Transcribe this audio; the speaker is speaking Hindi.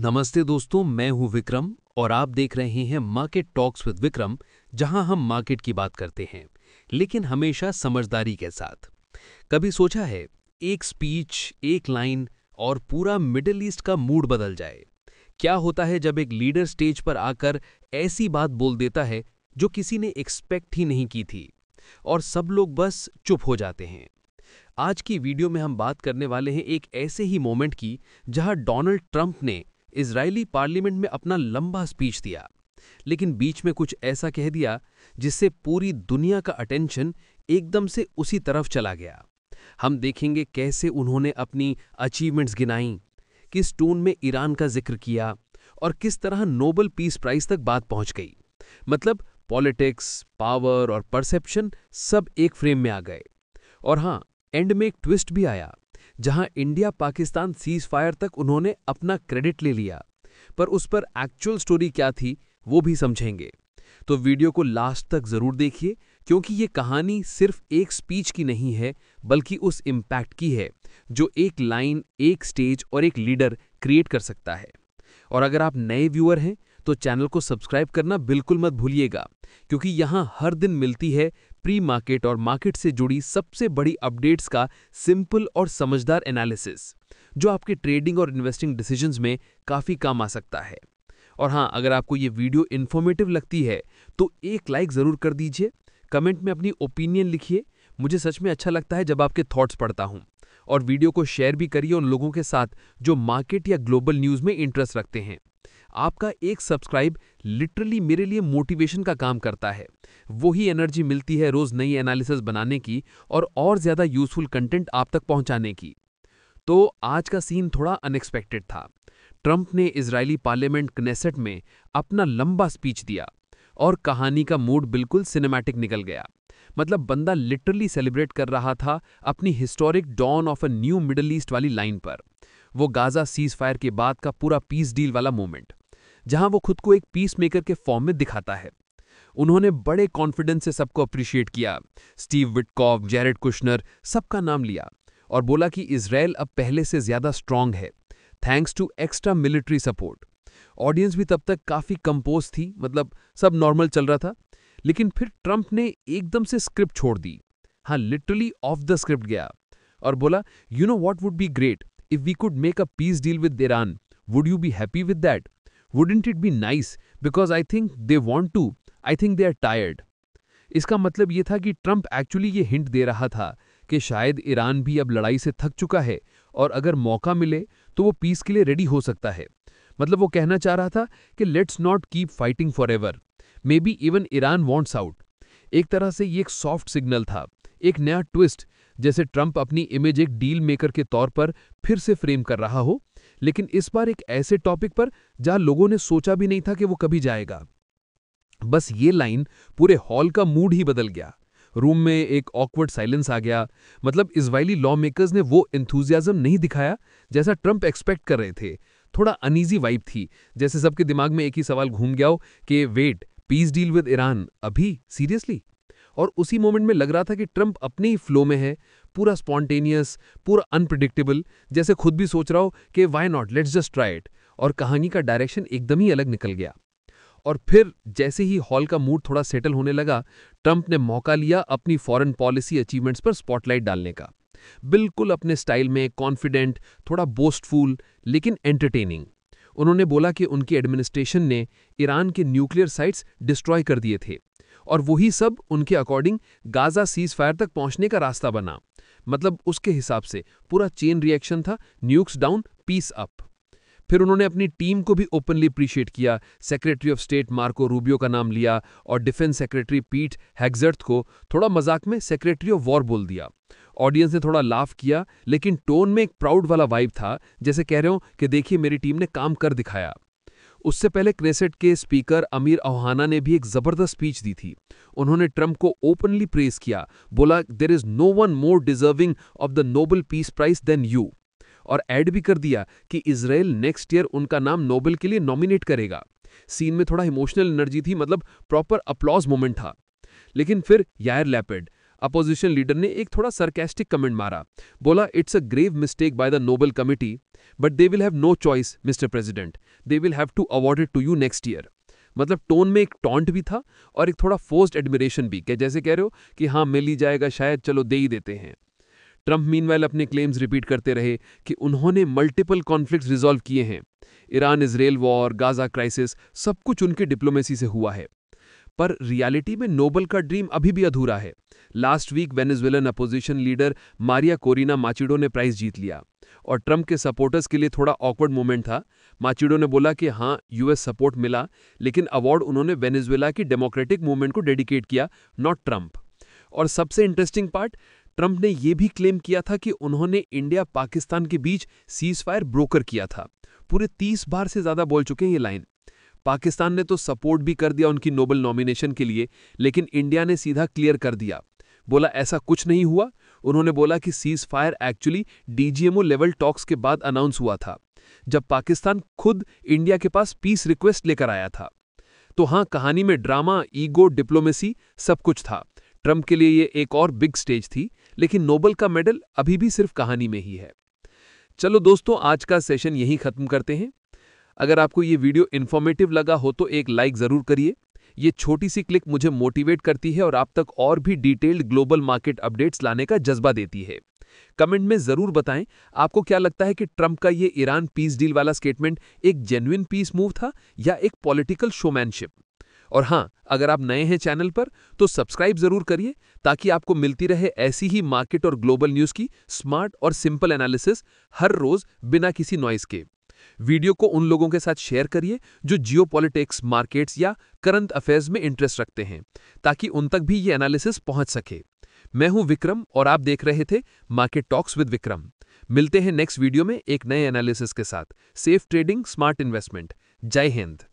नमस्ते दोस्तों, मैं हूं विक्रम और आप देख रहे हैं मार्केट टॉक्स विद विक्रम, जहां हम मार्केट की बात करते हैं, लेकिन हमेशा समझदारी के साथ। कभी सोचा है, एक स्पीच, एक लाइन और पूरा मिडिल ईस्ट का मूड बदल जाए? क्या होता है जब एक लीडर स्टेज पर आकर ऐसी बात बोल देता है जो किसी ने एक्सपेक्ट ही नहीं की थी, और सब लोग बस चुप हो जाते हैं। आज की वीडियो में हम बात करने वाले हैं एक ऐसे ही मोमेंट की जहां डोनाल्ड ट्रंप ने इजरायली पार्लियामेंट में अपना लंबा स्पीच दिया, लेकिन बीच में कुछ ऐसा कह दिया जिससे पूरी दुनिया का अटेंशन एकदम से उसी तरफ चला गया। हम देखेंगे कैसे उन्होंने अपनी अचीवमेंट्स गिनाई, किस टोन में ईरान का जिक्र किया और किस तरह नोबेल पीस प्राइज तक बात पहुंच गई। मतलब पॉलिटिक्स, पावर और परसेप्शन सब एक फ्रेम में आ गए। और हां, एंड में एक ट्विस्ट भी आया, जहां इंडिया पाकिस्तान सीज फायर तक उन्होंने अपना क्रेडिट ले लिया, पर उस पर एक्चुअल स्टोरी क्या थी वो भी समझेंगे। तो वीडियो को लास्ट तक जरूर देखिए, क्योंकि ये कहानी सिर्फ एक स्पीच की नहीं है, बल्कि उस इम्पैक्ट की है जो एक लाइन, एक स्टेज और एक लीडर क्रिएट कर सकता है। और अगर आप नए व्यूअर हैं तो चैनल को सब्सक्राइब करना बिल्कुल मत भूलिएगा, क्योंकि यहां हर दिन मिलती है प्री मार्केट और मार्केट से जुड़ी सबसे बड़ी अपडेट्स का सिंपल और समझदार एनालिसिस, जो आपके ट्रेडिंग और इन्वेस्टिंग डिसीजंस में काफी काम आ सकता है। और हां, अगर आपको ये वीडियो इन्फॉर्मेटिव लगती है तो एक लाइक जरूर कर दीजिए, कमेंट में अपनी ओपिनियन लिखिए। मुझे सच में अच्छा लगता है जब आपके थॉट्स पढ़ता हूं। और वीडियो को शेयर भी करिए उन लोगों के साथ जो मार्केट या ग्लोबल न्यूज में इंटरेस्ट रखते हैं। आपका एक सब्सक्राइब लिटरली मेरे लिए मोटिवेशन का काम करता है। वही एनर्जी मिलती है रोज नई एनालिसिस बनाने की और ज्यादा यूजफुल कंटेंट आप तक पहुंचाने की। तो आज का सीन थोड़ा अनएक्सपेक्टेड था। ट्रंप ने इजरायली पार्लियामेंट क्नेसेट में अपना लंबा स्पीच दिया और कहानी का मूड बिल्कुल सिनेमैटिक निकल गया। मतलब बंदा लिटरली सेलिब्रेट कर रहा था अपनी historic dawn of a new Middle East वाली लाइन पर। वो गाजा सीज फायर के बाद का पूरा पीस डील वाला मोमेंट, जहां वो खुद को एक पीस मेकर के फॉर्म में दिखाता है। उन्होंने बड़े कॉन्फिडेंस से सबको अप्रिशिएट किया। स्टीव विटकॉफ, जेरेड कुशनर, सबका नाम लिया और बोला कि इजराइल अब पहले से ज्यादा स्ट्रांग है, thanks to extra military support. Audience भी तब तक काफी कंपोज थी, मतलब सब नॉर्मल चल रहा था। लेकिन फिर ट्रंप ने एकदम से स्क्रिप्ट छोड़ दी। हाँ, लिटरली ऑफ द स्क्रिप्ट गया और बोला, you know what would be great if we could make a peace deal with Iran, would you be happy with that? Wouldn't it be nice? Because I think they want to. I think they are tired. इसका मतलब ये था कि ट्रंप एक्चुअली ये हिंट दे रहा था कि शायद ईरान भी अब लड़ाई से थक चुका है और अगर मौका मिले तो वो पीस के लिए रेडी हो सकता है। मतलब वो कहना चाह रहा था कि let's not keep fighting for ever, may be even Iran wants out. एक तरह से ये एक सॉफ्ट सिग्नल था, एक नया ट्विस्ट, जैसे ट्रंप अपनी इमेज एक डील मेकर के तौर पर फिर से फ्रेम कर रहा हो, लेकिन इस बार एक ऐसे टॉपिक पर जहां लोगों ने सोचा भी नहीं था कि वो कभी जाएगा। बस ये लाइन पूरे हॉल का मूड ही बदल गया। रूम में एक ऑकवर्ड साइलेंस आ गया। मतलब इजरायली लॉ मेकर्स ने वो एंथुसियाज्म नहीं दिखाया जैसा ट्रंप एक्सपेक्ट कर रहे थे। थोड़ा अनईजी वाइब थी, जैसे सबके दिमाग में एक ही सवाल घूम गया हो कि wait, peace deal with Iran अभी सीरियसली? और उसी मोमेंट में लग रहा था कि ट्रंप अपने ही फ्लो में है, पूरा स्पॉन्टेनियस, पूरा अनप्रिडिक्टेबल, जैसे खुद भी सोच रहा हो कि why not, let's just try it. और कहानी का डायरेक्शन एकदम ही अलग निकल गया। और फिर जैसे ही हॉल का मूड थोड़ा सेटल होने लगा, ट्रंप ने मौका लिया अपनी फॉरेन पॉलिसी अचीवमेंट्स पर स्पॉटलाइट डालने का। बिल्कुल अपने स्टाइल में, कॉन्फिडेंट, थोड़ा बोस्टफुल, लेकिन एंटरटेनिंग। उन्होंने बोला कि उनकी एडमिनिस्ट्रेशन ने ईरान के न्यूक्लियर साइट्स डिस्ट्रॉय कर दिए थे और वही सब उनके अकॉर्डिंग गाजा सीज फायर तक पहुंचने का रास्ता बना। मतलब उसके हिसाब से पूरा चेन रिएक्शन था, न्यूक्स डाउन, पीस अप। फिर उन्होंने अपनी टीम को भी ओपनली अप्रिशिएट किया। Secretary of state Marco Rubio का नाम लिया और डिफेंस सेक्रेटरी पीट हेग्जर्थ को थोड़ा मजाक में सेक्रेटरी ऑफ वॉर बोल दिया। ऑडियंस ने थोड़ा लाफ किया, लेकिन टोन में एक प्राउड वाला वाइब था, जैसे कह रहे हो कि देखिए मेरी टीम ने काम कर दिखाया। उससे पहले क्नेसेट के स्पीकर अमीर ओहाना ने भी एक जबरदस्त स्पीच दी थी। उन्होंने ट्रंप को ओपनली प्रेज किया, बोला there is no one more deserving of the Nobel peace prize than you, और ऐड भी कर दिया कि इजराइल नेक्स्ट ईयर उनका नाम नोबेल के लिए नॉमिनेट करेगा। सीन में थोड़ा इमोशनल एनर्जी थी, मतलब प्रॉपर अप्लॉज मोमेंट था। लेकिन फिर यायर लैपिड, अपोजिशन लीडर, ने एक थोड़ा सरकास्टिक कमेंट मारा। बोला it's a grave mistake by the Nobel committee, but they will have no choice mister president, they will have to award it to you next year. मतलब टोन में एक टॉन्ट भी था और एक थोड़ा फोर्स्ड एडमिरेशन भी, कि जैसे कह रहे हो कि हाँ मिल ही जाएगा शायद, चलो दे ही देते हैं। ट्रंप मीनवाइल अपने क्लेम्स रिपीट करते रहे कि उन्होंने मल्टीपल कॉन्फ्लिक्ट्स रिजॉल्व किए हैं। Iran Israel war, Gaza crisis, सब कुछ उनके डिप्लोमेसी से हुआ है। पर रियलिटी में नोबल का ड्रीम अभी भी अधूरा है। Last week Venezuelan opposition leader Maria Corina Machado ने प्राइज जीत लिया और ट्रंप के सपोर्टर्स के लिए थोड़ा ऑकवर्ड मोमेंट था। माचिडो ने बोला कि हाँ यूएस सपोर्ट मिला, लेकिन अवार्ड उन्होंने वेनेजुएला की डेमोक्रेटिक मूवमेंट को डेडिकेट किया, नॉट ट्रंप। और सबसे इंटरेस्टिंग पार्ट, ट्रंप ने यह भी क्लेम किया था कि उन्होंने इंडिया पाकिस्तान के बीच सीजफायर ब्रोकर किया था। पूरे 30 बार से ज्यादा बोल चुके हैं ये लाइन। पाकिस्तान ने तो सपोर्ट भी कर दिया उनकी नोबेल नॉमिनेशन के लिए, लेकिन इंडिया ने सीधा क्लियर कर दिया, बोला ऐसा कुछ नहीं हुआ। उन्होंने बोला कि cease fire actually DGMO level talks के बाद अनाउंस हुआ था, जब पाकिस्तान खुद इंडिया के पास पीस रिक्वेस्ट लेकर आया था। तो हाँ, कहानी में ड्रामा, ईगो, डिप्लोमेसी सब कुछ था। ट्रंप के लिए ये एक और बिग स्टेज थी, लेकिन नोबेल का मेडल अभी भी सिर्फ कहानी में ही है। चलो दोस्तों, आज का सेशन यहीं खत्म करते हैं। अगर आपको ये वीडियो इन्फॉर्मेटिव लगा हो तो एक लाइक जरूर करिए। ये छोटी सी क्लिक मुझे मोटिवेट करती है और आप तक और भी डिटेल्ड ग्लोबल मार्केट अपडेट्स लाने का जज्बा देती है। कमेंट में जरूर बताएं आपको क्या लगता है कि ट्रंप का ये ईरान पीस डील वाला स्टेटमेंट एक जेन्युइन पीस मूव था या एक पॉलिटिकल शोमैनशिप। और हाँ, अगर आप नए हैं चैनल पर तो सब्सक्राइब जरूर करिए, ताकि आपको मिलती रहे ऐसी ही मार्केट और ग्लोबल न्यूज़ की स्मार्ट और सिंपल एनालिसिस हर रोज बिना किसी नॉइस के। वीडियो को उन लोगों के साथ शेयर करिए जो जियोपॉलिटिक्स, मार्केट्स या करंट अफेयर्स में इंटरेस्ट रखते हैं, ताकि उन तक भी ये एनालिसिस पहुंच सके। मैं हूं विक्रम और आप देख रहे थे मार्केट टॉक्स विद विक्रम। मिलते हैं नेक्स्ट वीडियो में एक नए एनालिसिस के साथ। Safe trading, smart investment. जय हिंद।